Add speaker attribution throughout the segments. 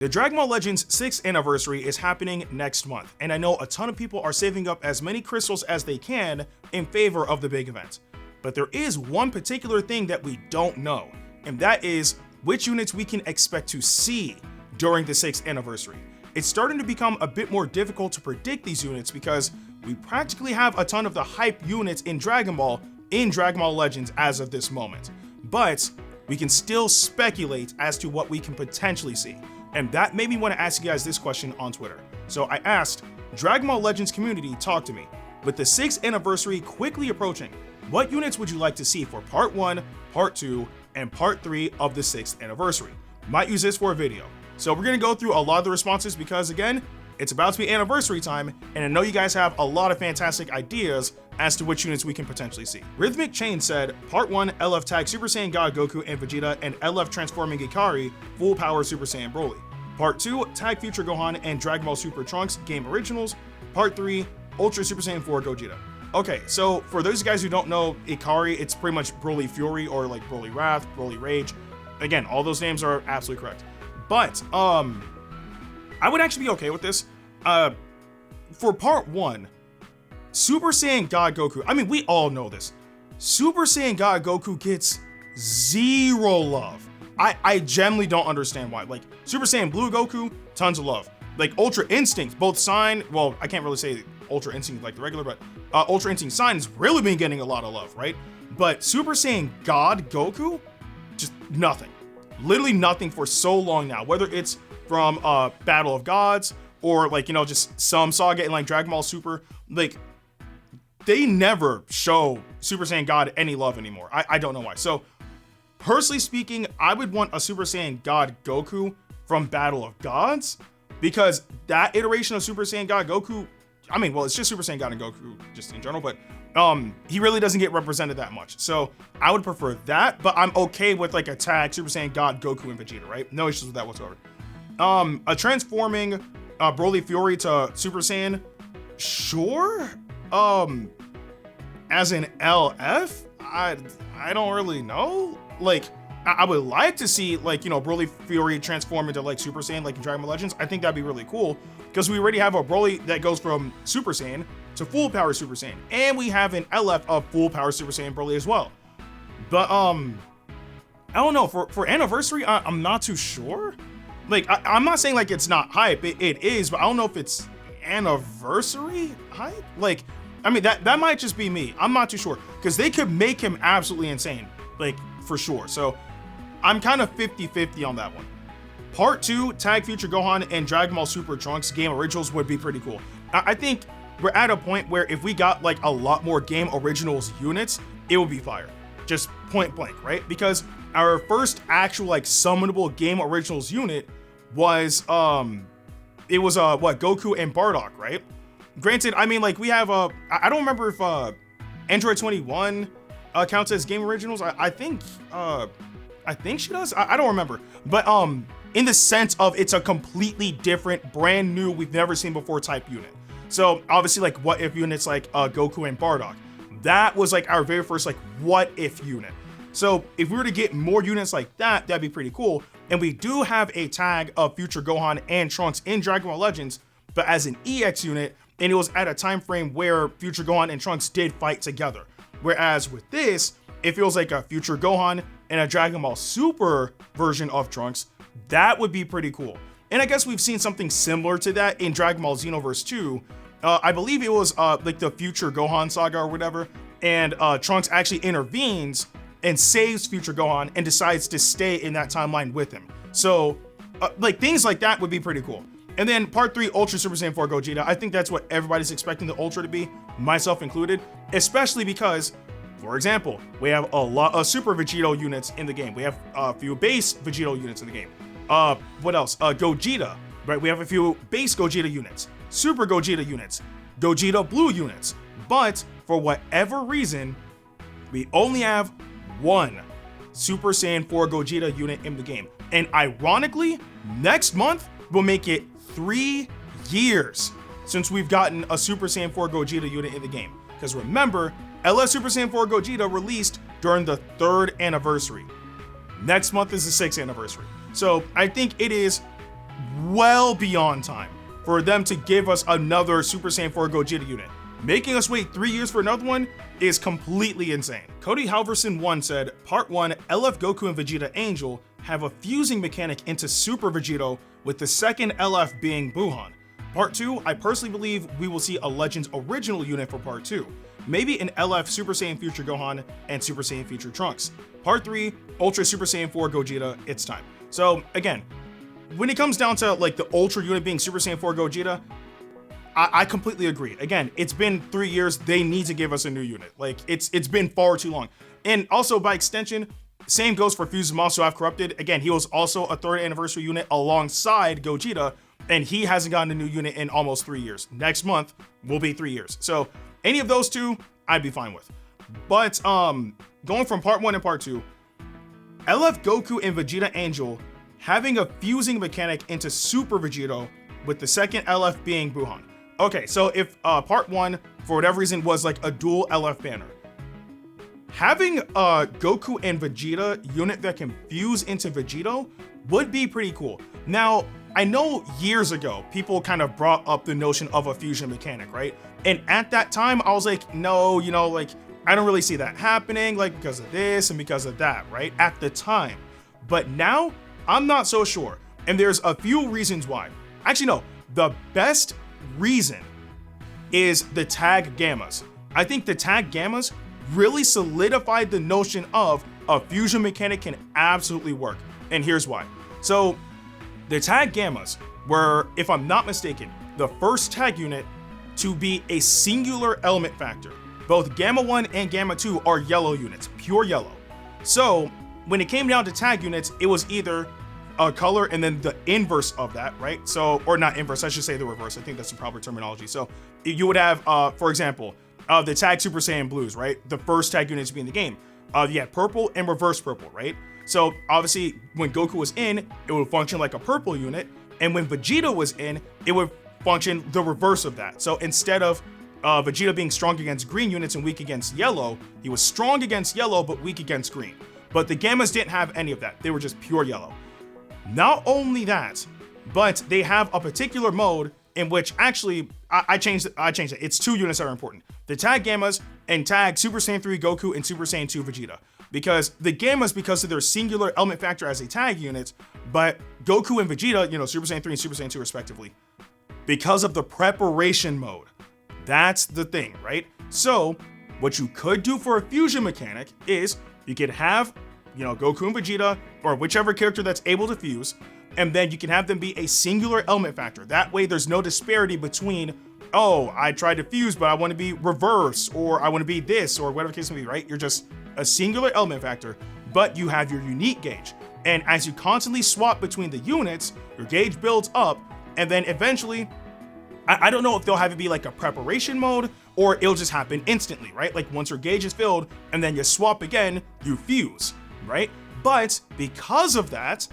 Speaker 1: The Dragon Ball Legends 6th anniversary is happening next month, and I know a ton of people are saving up as many crystals as they can in favor of the big event. But there is one particular thing that we don't know, and that is which units we can expect to see during the 6th anniversary. It's starting to become a bit more difficult to predict these units because we practically have a ton of the hype units in Dragon Ball Legends as of this moment. But we can still speculate as to what we can potentially see. And that made me want to ask you guys this question on Twitter. So I asked, Dragon Ball Legends community, talk to me. With the 6th anniversary quickly approaching, what units would you like to see for part 1, part 2, and part 3 of the 6th anniversary? Might use this for a video. So we're going to go through a lot of the responses because, again, it's about to be anniversary time, and I know you guys have a lot of fantastic ideas as to which units we can potentially see. Rhythmic Chain said, Part 1, LF Tag Super Saiyan God Goku and Vegeta, and LF Transforming Ikari, Full Power Super Saiyan Broly. Part 2, Tag Future Gohan and Dragon Ball Super Trunks Game Originals. Part 3, Ultra Super Saiyan 4 Gogeta. Okay, so for those guys who don't know Ikari, it's pretty much Broly Fury or like Broly Wrath, Broly Rage. Again, all those names are absolutely correct. But, I would actually be okay with this. For part 1, Super Saiyan God Goku, I mean, we all know this. Super Saiyan God Goku gets zero love. I genuinely don't understand why. Like, Super Saiyan Blue Goku, tons of love. Like, Ultra Instinct, both Sign, well, I can't really say Ultra Instinct like the regular, but Ultra Instinct Sign has really been getting a lot of love, right? But Super Saiyan God Goku, just nothing. Literally nothing for so long now, whether it's from Battle of Gods or like, you know, just some saga in like Dragon Ball Super, like they never show Super Saiyan God any love anymore. I don't know why. So personally speaking, I would want a Super Saiyan God Goku from Battle of Gods because that iteration of Super Saiyan God Goku, I mean, well, it's just Super Saiyan God and Goku just in general, but he really doesn't get represented that much. So I would prefer that, but I'm okay with like a tag Super Saiyan God Goku and Vegeta, right? No issues with that whatsoever. A transforming Broly Fury to Super Saiyan, sure. As an LF, I don't really know. Like, I would like to see like, you know, Broly Fury transform into like Super Saiyan like in Dragon Ball Legends. I think that'd be really cool because we already have a Broly that goes from Super Saiyan to Full Power Super Saiyan, and we have an LF of Full Power Super Saiyan Broly as well. But I don't know, for anniversary, I'm not too sure. Like, I'm not saying like it's not hype, it is, but I don't know if it's anniversary hype. Like, I mean, that might just be me. I'm not too sure because they could make him absolutely insane, like for sure. So I'm kind of 50-50 on that one. Part 2, Tag Future Gohan and Dragon Ball Super Trunks Game Originals would be pretty cool. I think we're at a point where if we got like a lot more Game Originals units, it would be fire. Just point blank, right? Because our first actual like summonable Game Originals unit was it was Goku and Bardock, right? Granted, I mean, like we have I don't remember if Android 21 counts as Game Originals. I think she does. I don't remember, but in the sense of it's a completely different, brand new, we've never seen before type unit. So obviously, like what if units like Goku and Bardock, that was like our very first like what if unit. So if we were to get more units like that, that'd be pretty cool. And we do have a tag of Future Gohan and Trunks in Dragon Ball Legends, but as an EX unit, and it was at a time frame where Future Gohan and Trunks did fight together. Whereas with this, it feels like a Future Gohan and a Dragon Ball Super version of Trunks. That would be pretty cool. And I guess we've seen something similar to that in Dragon Ball Xenoverse 2. I believe it was like the Future Gohan saga or whatever, and Trunks actually intervenes and saves Future Gohan and decides to stay in that timeline with him. So like things like that would be pretty cool. And then part 3, Ultra Super Saiyan 4 Gogeta. I think that's what everybody's expecting the Ultra to be, myself included, especially because, for example, we have a lot of Super Vegito units in the game. We have a few base Vegito units in the game. What else? Gogeta, right? We have a few base Gogeta units, Super Gogeta units, Gogeta Blue units. But for whatever reason, we only have one Super Saiyan 4 Gogeta unit in the game. And ironically, next month will make it 3 years since we've gotten a Super Saiyan 4 Gogeta unit in the game. Because remember, LS Super Saiyan 4 Gogeta released during the 3rd anniversary. Next month is the 6th anniversary. So I think it is well beyond time for them to give us another Super Saiyan 4 Gogeta unit. Making us wait 3 years for another one is completely insane. Cody Halverson 1 said, Part 1, LF Goku and Vegeta Angel have a fusing mechanic into Super Vegito, with the second LF being Gohan. Part 2, I personally believe we will see a Legends original unit for Part 2. Maybe an LF Super Saiyan Future Gohan and Super Saiyan Future Trunks. Part 3, Ultra Super Saiyan 4 Gogeta, it's time. So again, when it comes down to like the Ultra unit being Super Saiyan 4 Gogeta, I completely agree. Again, it's been 3 years. They need to give us a new unit. Like it's been far too long. And also by extension, same goes for Fuse Zamasu I've Corrupted. Again, he was also a 3rd anniversary unit alongside Gogeta, and he hasn't gotten a new unit in almost 3 years. Next month will be 3 years. So any of those two, I'd be fine with. But going from Part 1 and Part 2, LF Goku and Vegeta Angel having a fusing mechanic into Super Vegito, with the second LF being Gohan. Okay, so if Part 1, for whatever reason, was like a dual LF banner, having a Goku and Vegeta unit that can fuse into Vegito would be pretty cool. Now, I know years ago, people kind of brought up the notion of a fusion mechanic, right? And at that time, I was like, no, you know, like, I don't really see that happening, like, because of this and because of that, right? At the time. But now, I'm not so sure. And there's a few reasons why. Actually, no, the best reason is the tag gammas. I think the tag gammas really solidified the notion of a fusion mechanic can absolutely work. And here's why. So the tag gammas were, if I'm not mistaken, the first tag unit to be a singular element factor. Both Gamma 1 and Gamma 2 are yellow units, pure yellow. So when it came down to tag units, it was either a color and then the inverse of that, right? So, or not inverse, I should say the reverse. I think that's the proper terminology. So you would have, for example, the tag Super Saiyan Blues, right? The first tag unit to be in the game. You had purple and reverse purple, right? So obviously when Goku was in, it would function like a purple unit. And when Vegeta was in, it would function the reverse of that. So instead of Vegeta being strong against green units and weak against yellow, he was strong against yellow, but weak against green. But the Gammas didn't have any of that. They were just pure yellow. Not only that, but they have a particular mode in which actually, I changed it. It's 2 units that are important. The tag Gammas and tag Super Saiyan 3 Goku and Super Saiyan 2 Vegeta. Because the Gammas, because of their singular element factor as a tag unit, but Goku and Vegeta, you know, Super Saiyan 3 and Super Saiyan 2 respectively, because of the preparation mode. That's the thing, right? So what you could do for a fusion mechanic is you could have, you know, Goku and Vegeta, or whichever character that's able to fuse, and then you can have them be a singular element factor. That way there's no disparity between, oh, I tried to fuse, but I want to be reverse, or I want to be this, or whatever the case may be, right? You're just a singular element factor, but you have your unique gauge. And as you constantly swap between the units, your gauge builds up, and then eventually, I don't know if they'll have it be like a preparation mode, or it'll just happen instantly, right? Like once your gauge is filled, and then you swap again, you fuse, right? But because of that,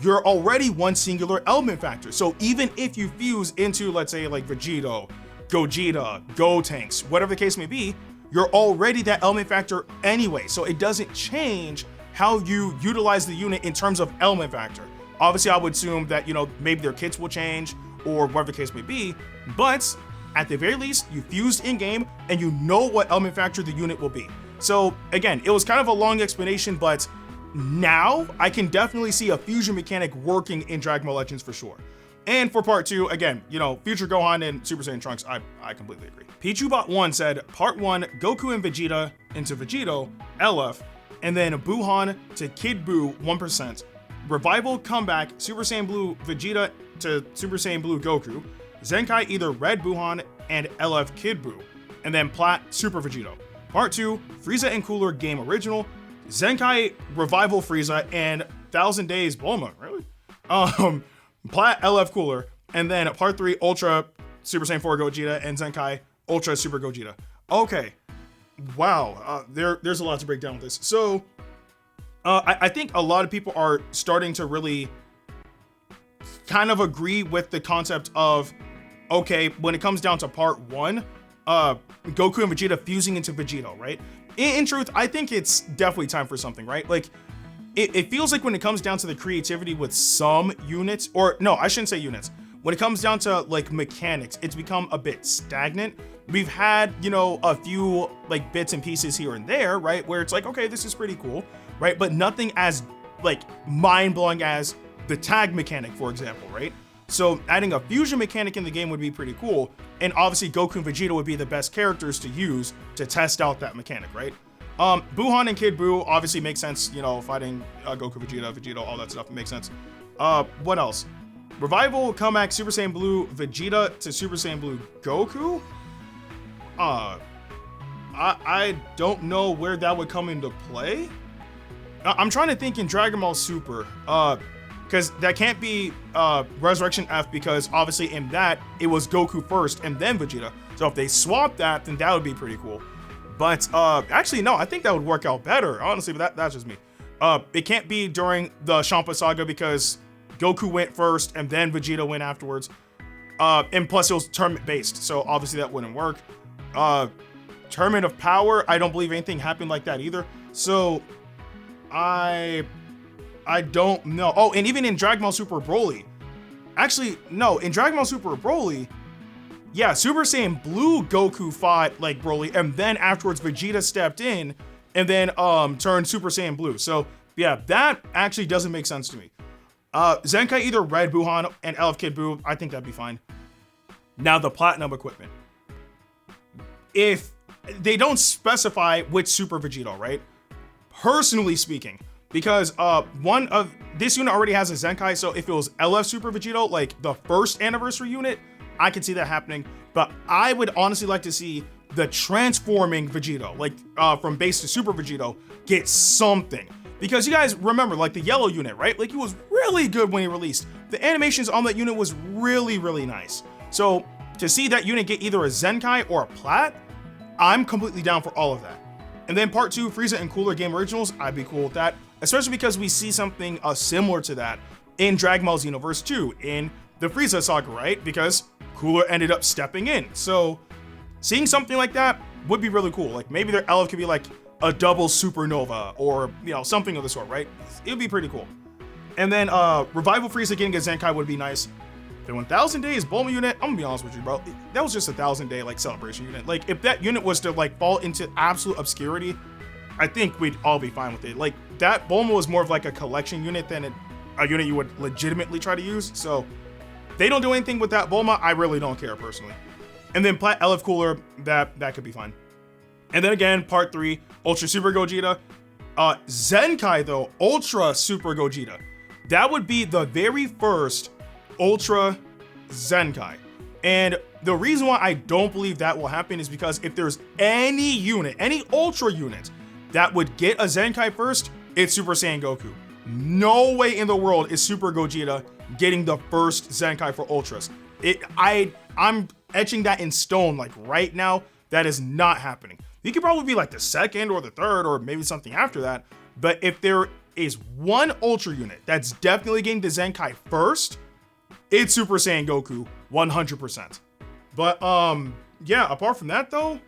Speaker 1: you're already one singular element factor. So even if you fuse into, let's say, like Vegito, Gogeta, Gotenks, whatever the case may be, you're already that element factor anyway. So it doesn't change how you utilize the unit in terms of element factor. Obviously, I would assume that, you know, maybe their kits will change or whatever the case may be, but at the very least, you fused in-game and you know what element factor the unit will be. So again, it was kind of a long explanation, but now I can definitely see a fusion mechanic working in Dragon Ball Legends for sure. And for Part 2, again, you know, Future Gohan and Super Saiyan Trunks, I completely agree. PichuBot1 said, Part 1, Goku and Vegeta into Vegito, LF, and then Buhan to Kid Buu 1%. Revival comeback, Super Saiyan Blue Vegeta to Super Saiyan Blue Goku. Zenkai either Red Buhan and LF Kid Buu. And then Plat Super Vegito. Part 2, Frieza and Cooler Game Original. Zenkai Revival Frieza and 1000 Days Bulma, really? Plat LF Cooler, and then Part 3 Ultra Super Saiyan 4 Gogeta and Zenkai Ultra Super Gogeta. Okay, wow, there's a lot to break down with this. So I think a lot of people are starting to really kind of agree with the concept of, okay, when it comes down to Part 1, Goku and Vegeta fusing into Vegito, right? In truth, I think it's definitely time for something, right? Like, it feels like when it comes down to the creativity with some units, or no, I shouldn't say units. When it comes down to like mechanics, it's become a bit stagnant. We've had, you know, a few like bits and pieces here and there, right? Where it's like, okay, this is pretty cool, right? But nothing as like mind-blowing as the tag mechanic, for example, right? So adding a fusion mechanic in the game would be pretty cool. And obviously Goku and Vegeta would be the best characters to use to test out that mechanic, right? Buhan and Kid Buu obviously makes sense, you know, fighting Goku, Vegeta, all that stuff, it makes sense. What else? Revival, comeback, Super Saiyan Blue, Vegeta to Super Saiyan Blue I don't know where that would come into play. I'm trying to think in Dragon Ball Super, because that can't be Resurrection F, because obviously in that, it was Goku first and then Vegeta. So if they swap that, then that would be pretty cool. But actually, no, I think that would work out better, honestly, but that's just me. It can't be during the Champa Saga because Goku went first and then Vegeta went afterwards. And plus it was tournament based, so obviously that wouldn't work. Tournament of Power, I don't believe anything happened like that either. So I don't know. Oh, and even in Dragon Ball Super Broly. Actually, no, in Dragon Ball Super Broly, yeah, Super Saiyan Blue Goku fought like Broly, and then afterwards Vegeta stepped in and then turned Super Saiyan Blue. So yeah, that actually doesn't make sense to me. Zenkai either Red Buhan and Elf Kid Buu, I think that'd be fine. Now the Platinum equipment. If they don't specify which Super Vegeta, right? Personally speaking, because one of this unit already has a Zenkai, so if it was LF Super Vegeta, like the first anniversary unit, I could see that happening. But I would honestly like to see the transforming Vegeta, like from base to Super Vegeta, get something. Because you guys remember, like the yellow unit, right? Like he was really good when he released. The animations on that unit was really, really nice. So to see that unit get either a Zenkai or a Plat, I'm completely down for all of that. And then part 2, Frieza and Cooler Game Originals, I'd be cool with that. Especially because we see something similar to that in Dragon Ball Xenoverse 2 in the Frieza saga, right? Because Cooler ended up stepping in. So seeing something like that would be really cool. Like maybe their LF could be like a double supernova or, you know, something of the sort, right? It would be pretty cool. And then Revival Frieza getting a Zenkai would be nice. The 1000 Days Bulma unit, I'm gonna be honest with you, bro. That was just a 1000-day like celebration unit. Like if that unit was to like fall into absolute obscurity, I think we'd all be fine with it. Like that Bulma was more of like a collection unit than a unit you would legitimately try to use. So if they don't do anything with that Bulma, I really don't care personally. And then Plat LF Cooler, that could be fine. And then again, part 3, Ultra Super Gogeta. Zenkai though, Ultra Super Gogeta. That would be the very first Ultra Zenkai. And the reason why I don't believe that will happen is because if there's any unit, any Ultra unit that would get a Zenkai first, it's Super Saiyan Goku. No way in the world is Super Gogeta getting the first Zenkai for Ultras. I'm etching that in stone like right now. That is not happening. You could probably be like the second or the third or maybe something after that. But if there is one Ultra unit that's definitely getting the Zenkai first, it's Super Saiyan Goku 100%. But yeah, apart from that though,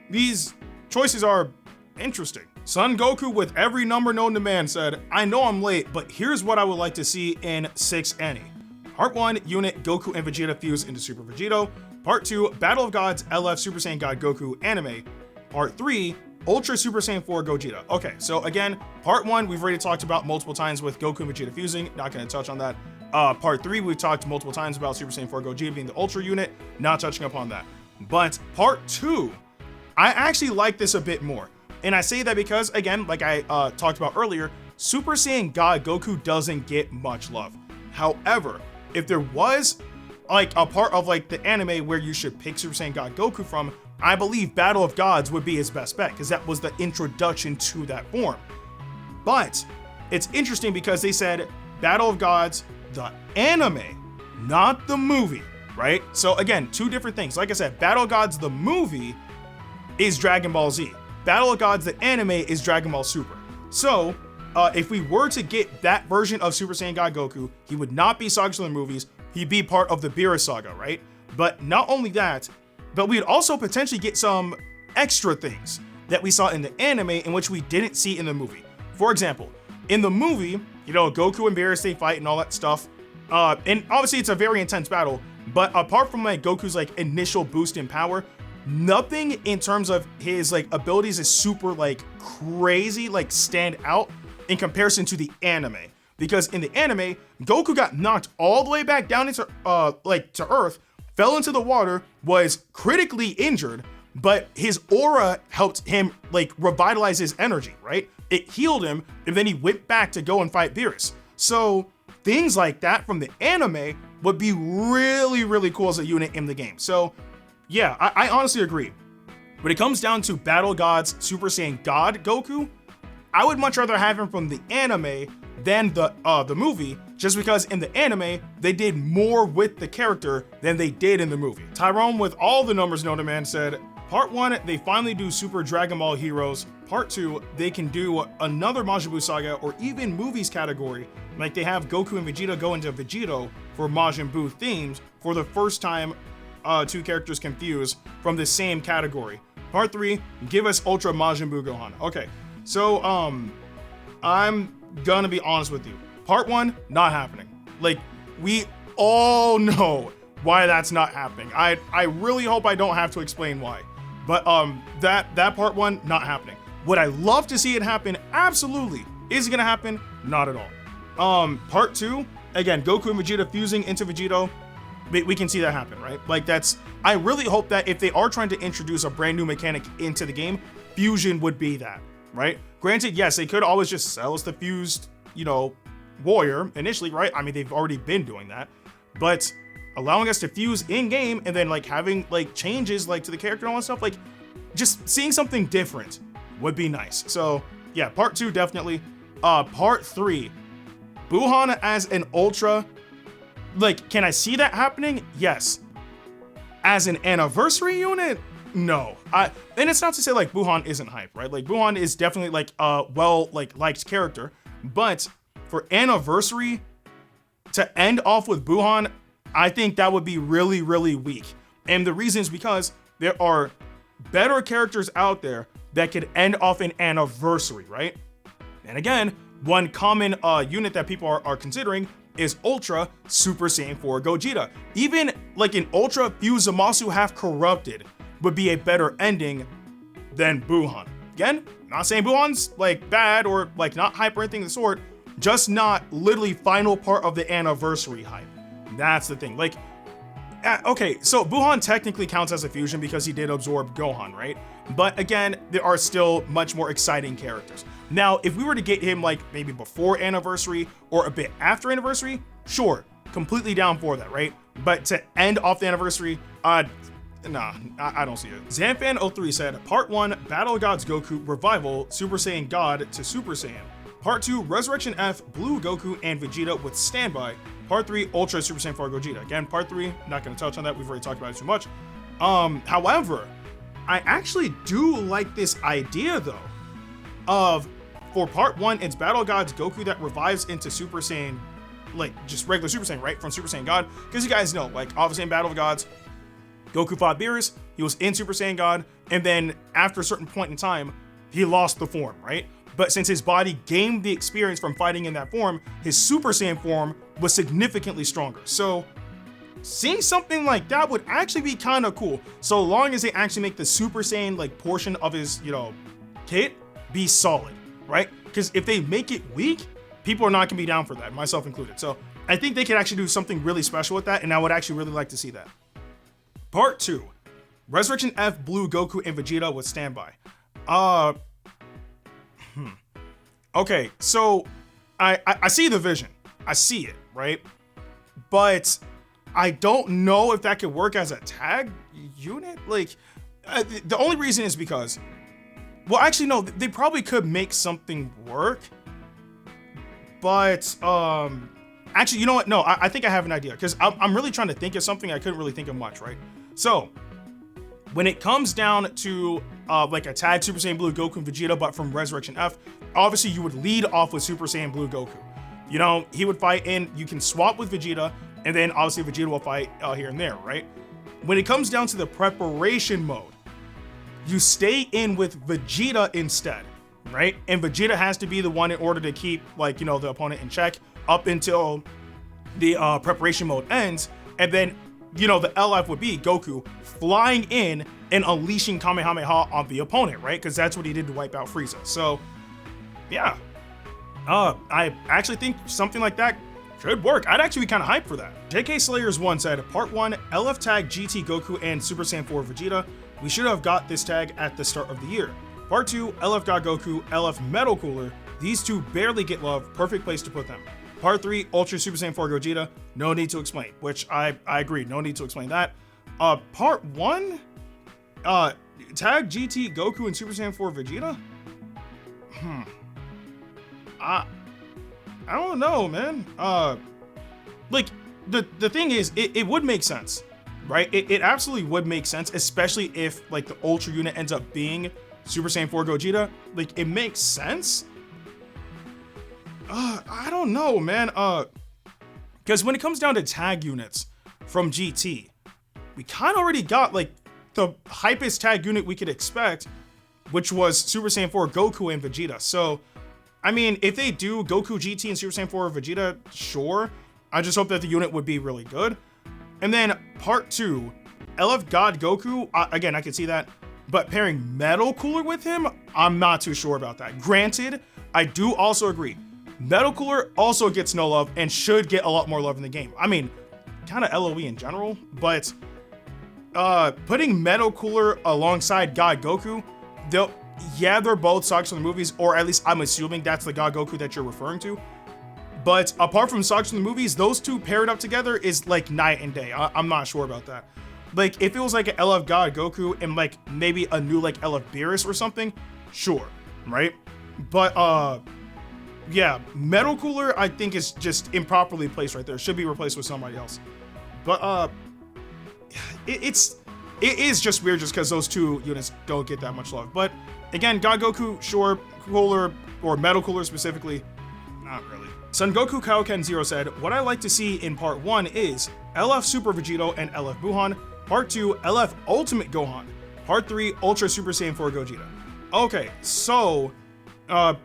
Speaker 1: these choices are interesting. Son Goku with every number known to man said, I know I'm late, but here's what I would like to see in 6 NE. Part 1, unit Goku and Vegeta fuse into Super Vegito. Part 2, Battle of Gods LF Super Saiyan God Goku anime. Part 3, Ultra Super Saiyan 4 Gogeta. Okay, so again, part 1 we've already talked about multiple times with Goku and Vegeta fusing, not gonna touch on that. Part 3 we've talked multiple times about Super Saiyan 4 Gogeta being the Ultra unit, not touching upon that. But part 2, I actually like this a bit more. And I say that because, again, like I talked about earlier, Super Saiyan God Goku doesn't get much love. However, if there was like a part of like the anime where you should pick Super Saiyan God Goku from, I believe Battle of Gods would be his best bet because that was the introduction to that form. But it's interesting because they said Battle of Gods, the anime, not the movie, right? So again, 2 different things. Like I said, Battle of Gods, the movie, is Dragon Ball Z. Battle of Gods, the anime, is Dragon Ball Super. So if we were to get that version of Super Saiyan God Goku, he would not be Saga in the movies. He'd be part of the Beerus saga, right? But not only that, but we'd also potentially get some extra things. that we saw in the anime in which we didn't see in the movie. For example, in the movie, you know, Goku and Beerus, they fight and all that stuff. And obviously it's a very intense battle, but apart from like Goku's like initial boost in power, nothing in terms of his like abilities is super like crazy, like stand out in comparison to the anime. Because in the anime, Goku got knocked all the way back down into like to Earth, fell into the water, was critically injured, but his aura helped him like revitalize his energy, right? It healed him, and then he went back to go and fight Beerus. So things like that from the anime would be really, really cool as a unit in the game. So yeah, I honestly agree. When it comes down to Battle Gods Super Saiyan God Goku, I would much rather have him from the anime than the movie, just because in the anime, they did more with the character than they did in the movie. Tyrone, with all the numbers known to man, said, Part 1, they finally do Super Dragon Ball Heroes. Part 2, they can do another Majin Buu Saga or even movies category, like they have Goku and Vegeta go into Vegito for Majin Buu themes for the first time two characters confused from the same category. Part 3, give us Ultra Majin Buu Gohan. Okay, so I'm gonna be honest with you. Part 1, not happening. Like, we all know why that's not happening. I really hope I don't have to explain why. But that Part 1, not happening. Would I love to see it happen? Absolutely. Is it gonna happen? Not at all. Part 2, again, Goku and Vegeta fusing into Vegito. We can see that happen, right? Like I really hope that if they are trying to introduce a brand new mechanic into the game, fusion would be that, right? Granted, yes, they could always just sell us the fused, you know, warrior initially, right? I mean, they've already been doing that, but allowing us to fuse in game and then like having like changes like to the character and all that stuff, like just seeing something different would be nice. So yeah, Part 2 definitely. Part 3, Buhan as an Ultra. Like, can I see that happening? Yes. As an anniversary unit? No. And it's not to say like Buhan isn't hype, right? Like Buhan is definitely like a well like liked character, but for anniversary to end off with Buhan, I think that would be really, really weak. And the reason is because there are better characters out there that could end off an anniversary, right? And again, one common unit that people are considering is Ultra Super Saiyan 4 Gogeta. Even like an Ultra Fused Zamasu half corrupted would be a better ending than Buhan. Again, not saying Buhan's like bad or like not hype or anything of the sort, just not literally final part of the anniversary hype. That's the thing. Like, okay, so Buhan technically counts as a fusion because he did absorb Gohan, right? But again, there are still much more exciting characters. Now, if we were to get him like maybe before anniversary or a bit after anniversary, sure, completely down for that, right? But to end off the anniversary, nah, I don't see it. Zanfan03 said, Part 1, Battle Gods Goku Revival, Super Saiyan God to Super Saiyan. Part 2, Resurrection F, Blue Goku and Vegeta with Standby. Part 3, Ultra Super Saiyan 4 Gogeta. Again, Part 3, not gonna touch on that, we've already talked about it too much. However, I actually do like this idea though, of for Part 1, it's Battle Gods Goku that revives into Super Saiyan, like just regular Super Saiyan, right? From Super Saiyan God. Because you guys know, like obviously in Battle of Gods, Goku fought Beerus, he was in Super Saiyan God, and then after a certain point in time, he lost the form, right? But since his body gained the experience from fighting in that form, his Super Saiyan form was significantly stronger. So seeing something like that would actually be kind of cool, so long as they actually make the Super Saiyan like portion of his, you know, kit be solid, right? Because if they make it weak, people are not gonna be down for that, myself included. So I think they could actually do something really special with that, and I would actually really like to see that. Part 2, Resurrection F, Blue Goku and Vegeta with Standby. Okay, so I see the vision. I see it, right? But I don't know if that could work as a tag unit. Like, the only reason is because, well, actually, no, they probably could make something work. But, actually, you know what? No, I think I have an idea, because I'm really trying to think of something. I couldn't really think of much, right? So, when it comes down to like a tag Super Saiyan Blue Goku and Vegeta, but from Resurrection F, obviously you would lead off with Super Saiyan Blue Goku. You know, he would fight in, you can swap with Vegeta, and then obviously Vegeta will fight here and there, right? When it comes down to the preparation mode, you stay in with Vegeta instead, right? And Vegeta has to be the one in order to keep, like, you know, the opponent in check up until the preparation mode ends. And then, you know, the LF would be Goku flying in and unleashing Kamehameha on the opponent, right? Because that's what he did to wipe out Frieza. So, yeah. I actually think something like that should work. I'd actually be kind of hyped for that. JK Slayers 1 said, Part 1, LF tag GT Goku and Super Saiyan 4 Vegeta. We should have got this tag at the start of the year. Part 2, LF God Goku, LF Metal Cooler. These two barely get love. Perfect place to put them. Part 3, Ultra Super Saiyan 4 Gogeta. No need to explain, which I agree. No need to explain that. Part 1, tag GT Goku and Super Saiyan 4 Vegeta? I don't know, man. Like, the thing is, it would make sense, right? It absolutely would make sense, especially if, like, the Ultra unit ends up being Super Saiyan 4 Gogeta. Like, it makes sense. I don't know, man. Because when it comes down to tag units from GT, we kind of already got, like, the hypest tag unit we could expect, which was Super Saiyan 4 Goku and Vegeta. So, I mean, if they do Goku GT and Super Saiyan 4 Vegeta, sure. I just hope that the unit would be really good. And then Part 2, LF God Goku, again, I can see that. But pairing Metal Cooler with him, I'm not too sure about that. Granted, I do also agree. Metal Cooler also gets no love and should get a lot more love in the game. I mean, kind of LOE in general, but putting Metal Cooler alongside God Goku, they're both sucks from the movies, or at least I'm assuming that's the God Goku that you're referring to. But apart from sucks from the movies, those two paired up together is like night and day. I'm not sure about that. Like, if it was like an LF God Goku and like maybe a new like LF Beerus or something, sure, right? But yeah, Metal Cooler I think is just improperly placed right there. Should be replaced with somebody else. But it is just weird just because those two units don't get that much love. But again, God Goku, sure, Cooler, or Metal Cooler specifically, not really. Son Goku Kaioken 0 said, what I like to see in Part 1 is LF Super Vegito and LF Buhan. Part 2, LF Ultimate Gohan. Part 3, Ultra Super Saiyan 4 Gogeta. Okay, so, Part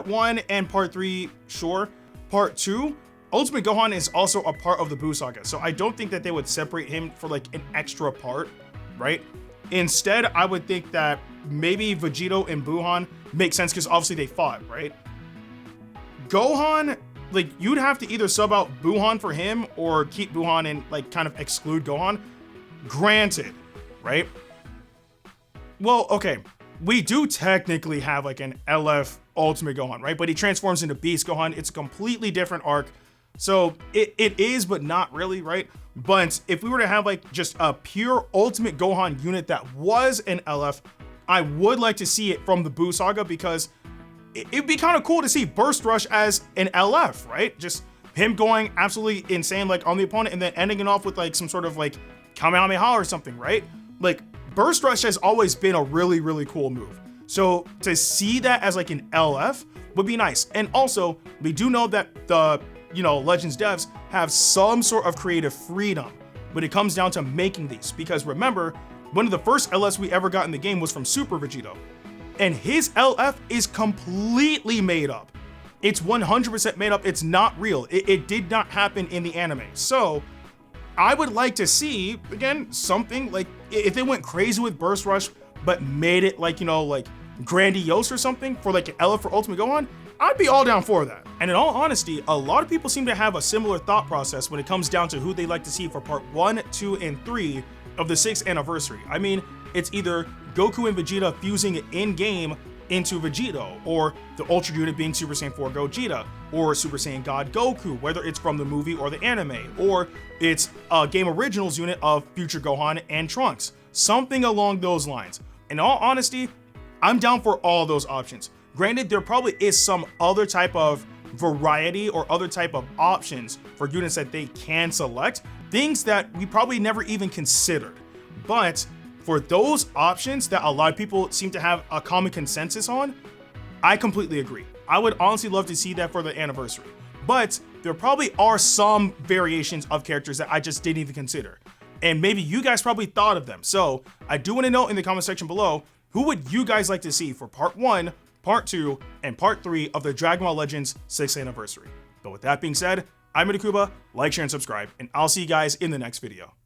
Speaker 1: 1 and Part 3, sure. Part 2, Ultimate Gohan is also a part of the Buu Saga, so I don't think that they would separate him for like an extra part, right? Instead, I would think that maybe Vegito and Buhan make sense because obviously they fought, right? Gohan, like, you'd have to either sub out Buhan for him or keep Buhan and like kind of exclude Gohan. Granted, right? Well, okay, we do technically have like an LF Ultimate Gohan, right? But he transforms into Beast Gohan. It's a completely different arc. So it is, but not really, right? But if we were to have like just a pure Ultimate Gohan unit that was an LF, I would like to see it from the Buu Saga because it'd be kind of cool to see Burst Rush as an LF, right? Just him going absolutely insane like on the opponent and then ending it off with like some sort of like Kamehameha or something, right? Like Burst Rush has always been a really, really cool move. So to see that as like an LF would be nice. And also, we do know that the Legends devs have some sort of creative freedom when it comes down to making these. Because remember, one of the first LFs we ever got in the game was from Super Vegito. And his LF is completely made up. It's 100% made up. It's not real. It did not happen in the anime. So I would like to see, again, something like if they went crazy with Burst Rush, but made it like, like grandiose or something for like an LF for Ultimate Gohan, I'd be all down for that. And in all honesty, a lot of people seem to have a similar thought process when it comes down to who they like to see for part 1, 2, and 3 of the 6th anniversary. I mean, it's either Goku and Vegeta fusing in-game into Vegito, or the Ultra unit being Super Saiyan 4 Gogeta, or Super Saiyan God Goku, whether it's from the movie or the anime, or it's a Game Originals unit of future Gohan and Trunks. Something along those lines. In all honesty, I'm down for all those options. Granted, there probably is some other type of variety or other type of options for units that they can select, things that we probably never even considered. But for those options that a lot of people seem to have a common consensus on, I completely agree. I would honestly love to see that for the anniversary. But there probably are some variations of characters that I just didn't even consider. and maybe you guys probably thought of them. So I do want to know in the comment section below, who would you guys like to see for part 1, part 2, and part 3 of the Dragon Ball Legends 6th anniversary? But with that being said, I'm Ndukauba, like, share, and subscribe, and I'll see you guys in the next video.